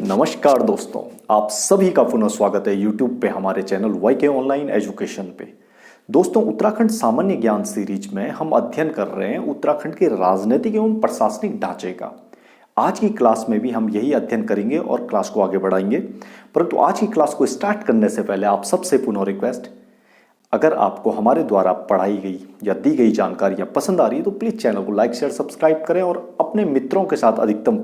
नमस्कार दोस्तों, आप सभी का पुनः स्वागत है YouTube पे हमारे चैनल YK ऑनलाइन एजुकेशन पे। दोस्तों, उत्तराखंड सामान्य ज्ञान सीरीज में हम अध्ययन कर रहे हैं उत्तराखंड के राजनीतिक एवं प्रशासनिक ढांचे का। आज की क्लास में भी हम यही अध्ययन करेंगे और क्लास को आगे बढ़ाएंगे। परंतु आज की क्लास को स्टार्ट करने से पहले आप सबसे पुनः रिक्वेस्ट, अगर आपको हमारे द्वारा पढ़ाई गई या दी गई जानकारियाँ पसंद आ रही है तो प्लीज़ चैनल को लाइक शेयर सब्सक्राइब करें और अपने मित्रों के साथ अधिकतम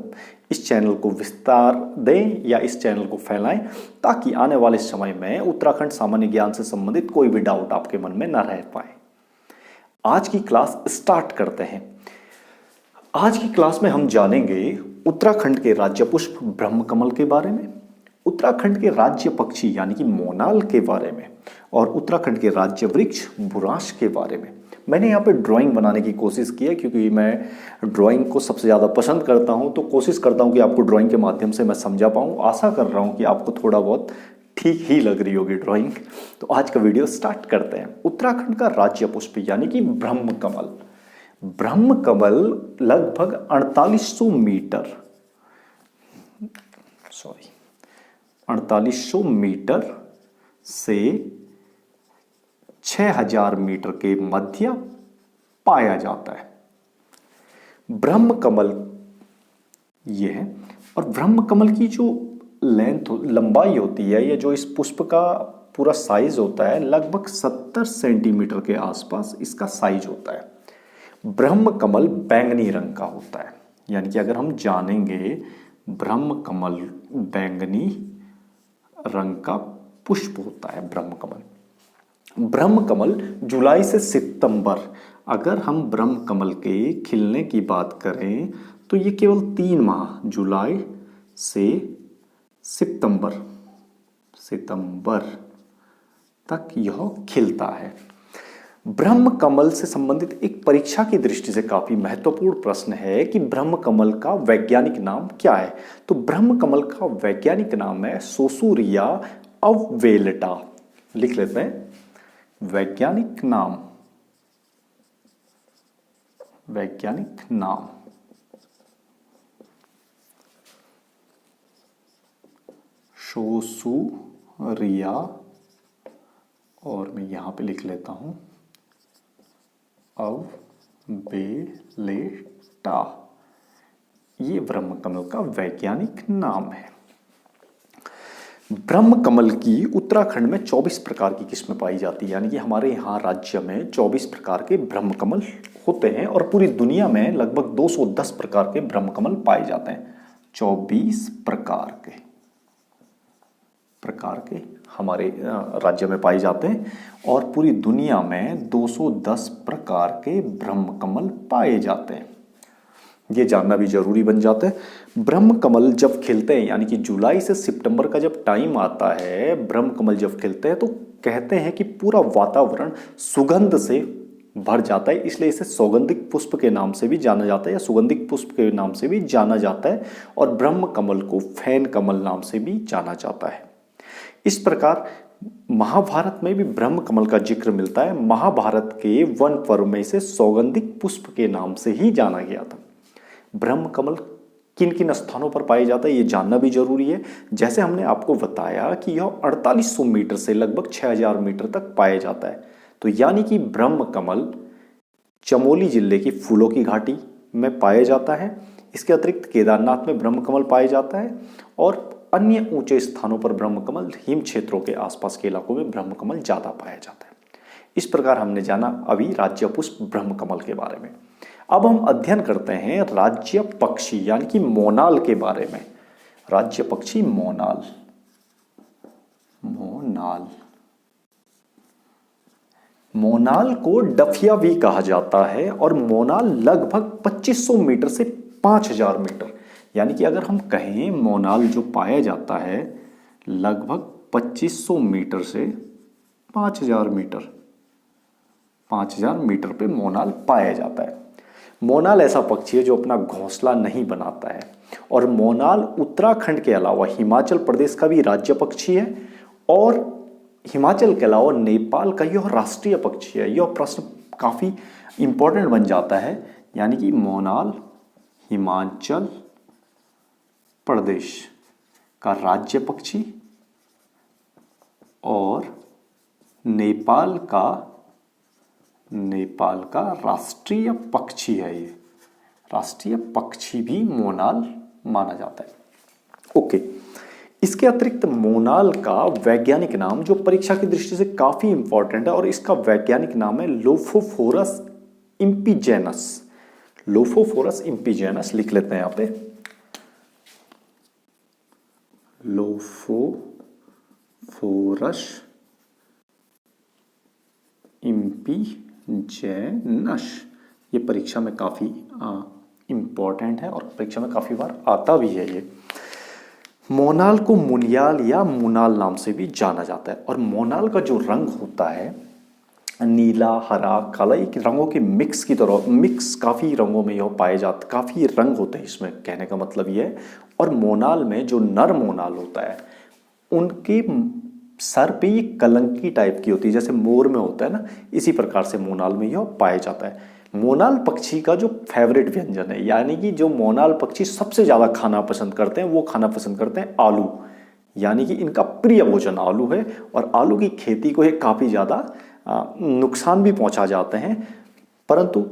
इस चैनल को विस्तार दें या इस चैनल को फैलाएं, ताकि आने वाले समय में उत्तराखंड सामान्य ज्ञान से संबंधित कोई भी डाउट आपके मन में न रह पाए। आज की क्लास स्टार्ट करते हैं। आज की क्लास में हम जानेंगे उत्तराखंड के राज्य पुष्प ब्रह्मकमल के बारे में, उत्तराखंड के राज्य पक्षी यानी कि मोनाल के बारे में और उत्तराखंड के राज्य वृक्ष बुरांश के बारे में। मैंने यहाँ पे ड्राइंग बनाने की कोशिश की है क्योंकि मैं ड्राइंग को सबसे ज़्यादा पसंद करता हूँ, तो कोशिश करता हूँ कि आपको ड्राइंग के माध्यम से मैं समझा पाऊँ। आशा कर रहा हूँ कि आपको थोड़ा बहुत ठीक ही लग रही होगी ड्राइंग। तो आज का वीडियो स्टार्ट करते हैं। उत्तराखंड का राज्य पुष्प यानी कि ब्रह्मकमल। ब्रह्मकमल लगभग 4800 मीटर से 6000 मीटर के मध्य पाया जाता है। ब्रह्मकमल ये है, और ब्रह्मकमल की जो लंबाई होती है या जो इस पुष्प का पूरा साइज होता है, लगभग 70 सेंटीमीटर के आसपास इसका साइज होता है। ब्रह्मकमल बैंगनी रंग का होता है, यानी कि अगर हम जानेंगे ब्रह्मकमल बैंगनी रंग का पुष्प होता है। ब्रह्मकमल जुलाई से सितंबर, अगर हम ब्रह्मकमल के खिलने की बात करें तो ये केवल 3 माह, जुलाई से सितंबर तक यह खिलता है। ब्रह्मकमल से संबंधित एक परीक्षा की दृष्टि से काफी महत्वपूर्ण प्रश्न है कि ब्रह्मकमल का वैज्ञानिक नाम क्या है। तो ब्रह्मकमल का वैज्ञानिक नाम है सोसूरिया अववेलेटा। लिख लेते हैं, वैज्ञानिक नाम सोसूरिया, और मैं यहां पे लिख लेता हूं अववेलेटा। ये ब्रह्मकमल का वैज्ञानिक नाम है। ब्रह्मकमल की उत्तराखंड में 24 प्रकार की किस्में पाई जाती है, यानी कि हमारे यहाँ राज्य में 24 प्रकार के ब्रह्मकमल होते हैं और पूरी दुनिया में लगभग 210 प्रकार के ब्रह्मकमल पाए जाते हैं। 24 प्रकार के हमारे राज्य में पाए जाते हैं और पूरी दुनिया में 210 प्रकार के ब्रह्मकमल पाए जाते हैं। ये जानना भी जरूरी बन जाता है। ब्रह्मकमल जब खिलते हैं, यानी कि जुलाई से सितंबर का जब टाइम आता है, ब्रह्मकमल जब खिलते हैं तो कहते हैं कि पूरा वातावरण सुगंध से भर जाता है, इसलिए इसे सौगंधिक पुष्प के नाम से भी जाना जाता है या सुगंधिक पुष्प के नाम से भी जाना जाता है, और ब्रह्मकमल को फैन कमल नाम से भी जाना जाता है। इस प्रकार महाभारत में भी ब्रह्मकमल का जिक्र मिलता है। महाभारत के वन पर्व में इसे सौगंधिक पुष्प के नाम से ही जाना गया था। ब्रह्मकमल किन किन स्थानों पर पाया जाता है ये जानना भी जरूरी है। जैसे हमने आपको बताया कि यह 4800 मीटर से लगभग 6000 मीटर तक पाया जाता है, तो यानी कि ब्रह्मकमल चमोली जिले की फूलों की घाटी में पाया जाता है। इसके अतिरिक्त केदारनाथ में ब्रह्मकमल पाया जाता है और अन्य ऊंचे स्थानों पर ब्रह्मकमल, हिम क्षेत्रों के आसपास के इलाकों में ब्रह्मकमल ज्यादा पाया जाता है। इस प्रकार हमने जाना अभी राज्य पुष्प ब्रह्मकमल के बारे में। अब हम अध्ययन करते हैं राज्य पक्षी यानी कि मोनाल के बारे में। राज्य पक्षी मोनाल को डफिया भी कहा जाता है, और मोनाल लगभग 2500 मीटर से 5000 मीटर, यानी कि अगर हम कहें मोनाल जो पाया जाता है लगभग 2500 मीटर से 5000 मीटर पे मोनाल पाया जाता है। मोनाल ऐसा पक्षी है जो अपना घोंसला नहीं बनाता है, और मोनाल उत्तराखंड के अलावा हिमाचल प्रदेश का भी राज्य पक्षी है, और हिमाचल के अलावा नेपाल का यह राष्ट्रीय पक्षी है। यह प्रश्न काफी इंपॉर्टेंट बन जाता है, यानी कि मोनाल हिमाचल प्रदेश का राज्य पक्षी और नेपाल का राष्ट्रीय पक्षी है। ये राष्ट्रीय पक्षी भी मोनाल माना जाता है। ओके, इसके अतिरिक्त मोनाल का वैज्ञानिक नाम जो परीक्षा की दृष्टि से काफी इंपॉर्टेंट है और इसका वैज्ञानिक नाम है लोफोफोरस इम्पीजेनस। लोफोफोरस इम्पीजेनस लिख लेते हैं यहां पे, लोफोफोरस इम्पीजेनस। ये परीक्षा में काफी इंपॉर्टेंट है और परीक्षा में काफी बार आता भी है। ये मोनाल को मुनियाल या मुनाल नाम से भी जाना जाता है और मोनाल का जो रंग होता है नीला, हरा, काला, एक रंगों के मिक्स की तरह, मिक्स काफी रंगों में यह पाए जाते, काफी रंग होते हैं इसमें, कहने का मतलब ये है। और मोनाल में जो नर मोनाल होता है उनके सर पे ये कलंकी टाइप की होती है, जैसे मोर में होता है ना, इसी प्रकार से मोनाल में यह पाया जाता है। मोनाल पक्षी का जो फेवरेट व्यंजन है, यानी कि जो मोनाल पक्षी सबसे ज्यादा खाना पसंद करते हैं, वो खाना पसंद करते हैं आलू, यानी कि इनका प्रिय भोजन आलू है। और आलू की खेती को ये काफी ज्यादा नुकसान भी पहुंचा जाते हैं, परंतु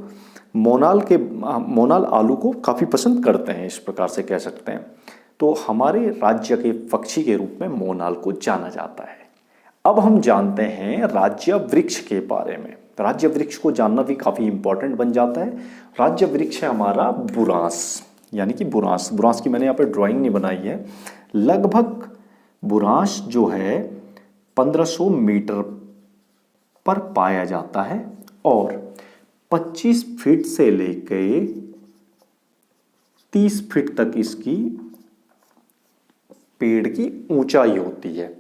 मोनाल आलू को काफी पसंद करते हैं, इस प्रकार से कह सकते हैं। तो हमारे राज्य के पक्षी के रूप में मोनाल को जाना जाता है। अब हम जानते हैं राज्य वृक्ष के बारे में। राज्य वृक्ष को जानना भी काफी इंपॉर्टेंट बन जाता है। राज्य वृक्ष है हमारा बुरांस, यानी कि बुरांस। बुरांस की मैंने यहाँ पे ड्राइंग नहीं बनाई है। लगभग बुरांस जो है 1500 मीटर पर पाया जाता है और 25 फीट से लेके 30 फीट तक इसकी पेड़ की ऊंचाई होती है।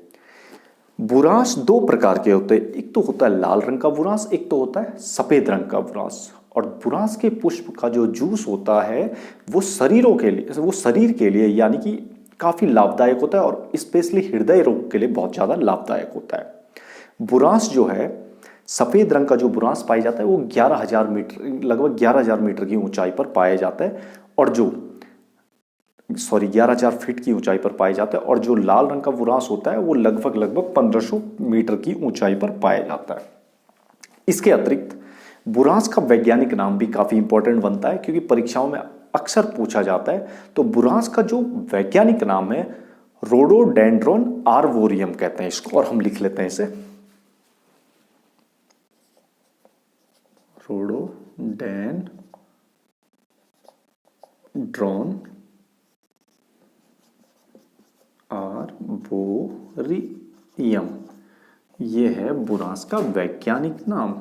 बुरांस दो प्रकार के होते हैं, एक तो होता है लाल रंग का बुरांस, एक तो होता है सफेद रंग का बुरांस। और बुरांस के पुष्प का जो जूस होता है वो शरीर के लिए यानी कि काफी लाभदायक होता है और स्पेशली हृदय रोग के लिए बहुत ज्यादा लाभदायक होता है। बुरांस जो है, सफेद रंग का जो बुरांस पाया जाता है वो 11,000 मीटर, लगभग 11,000 मीटर की ऊंचाई पर पाया जाता है और 11,000 फीट की ऊंचाई पर पाया जाता है। और जो लाल रंग का बुरांस होता है वो लगभग 1500 मीटर की ऊंचाई पर पाया जाता है। इसके अतिरिक्त बुरांस का वैज्ञानिक नाम भी काफी इंपॉर्टेंट बनता है, क्योंकि परीक्षाओं में अक्सर पूछा जाता है। तो बुरांस का जो वैज्ञानिक नाम है रोडोडेंड्रोन आर्बोरियम कहते हैं इसको, और हम लिख लेते हैं इसे रोडोडेंड्रोन आर्बोरियम। ये है बुरांस का वैज्ञानिक नाम।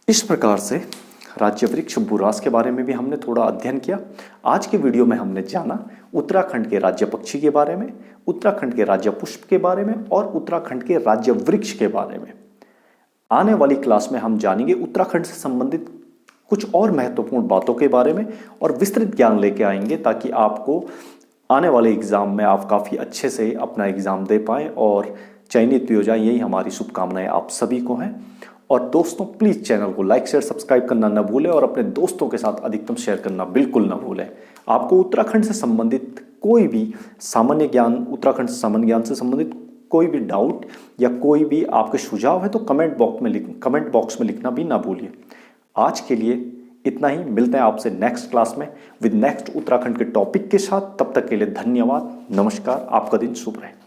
इस प्रकार से राज्य वृक्ष बुरांस के बारे में भी हमने थोड़ा अध्ययन किया। आज के वीडियो में हमने जाना उत्तराखंड के राज्य पक्षी के बारे में, उत्तराखंड के राज्य पुष्प के बारे में और उत्तराखंड के राज्य वृक्ष के बारे में। आने वाली क्लास में हम जानेंगे उत्तराखंड से संबंधित कुछ और महत्वपूर्ण बातों के बारे में और विस्तृत ज्ञान लेके आएंगे, ताकि आपको आने वाले एग्जाम में आप काफी अच्छे से अपना एग्जाम दे पाएं और चयनित भी हो जाए। यही हमारी शुभकामनाएं आप सभी को हैं। और दोस्तों, प्लीज चैनल को लाइक शेयर सब्सक्राइब करना न भूलें और अपने दोस्तों के साथ अधिकतम शेयर करना बिल्कुल न भूलें। आपको उत्तराखंड से संबंधित कोई भी सामान्य ज्ञान, उत्तराखंड से सामान्य ज्ञान से संबंधित कोई भी डाउट या कोई भी आपके सुझाव है तो कमेंट बॉक्स में लिखना भी ना भूलिए। आज के लिए इतना ही। मिलते हैं आपसे नेक्स्ट क्लास में विद नेक्स्ट उत्तराखंड के टॉपिक के साथ। तब तक के लिए धन्यवाद, नमस्कार, आपका दिन शुभ रहे।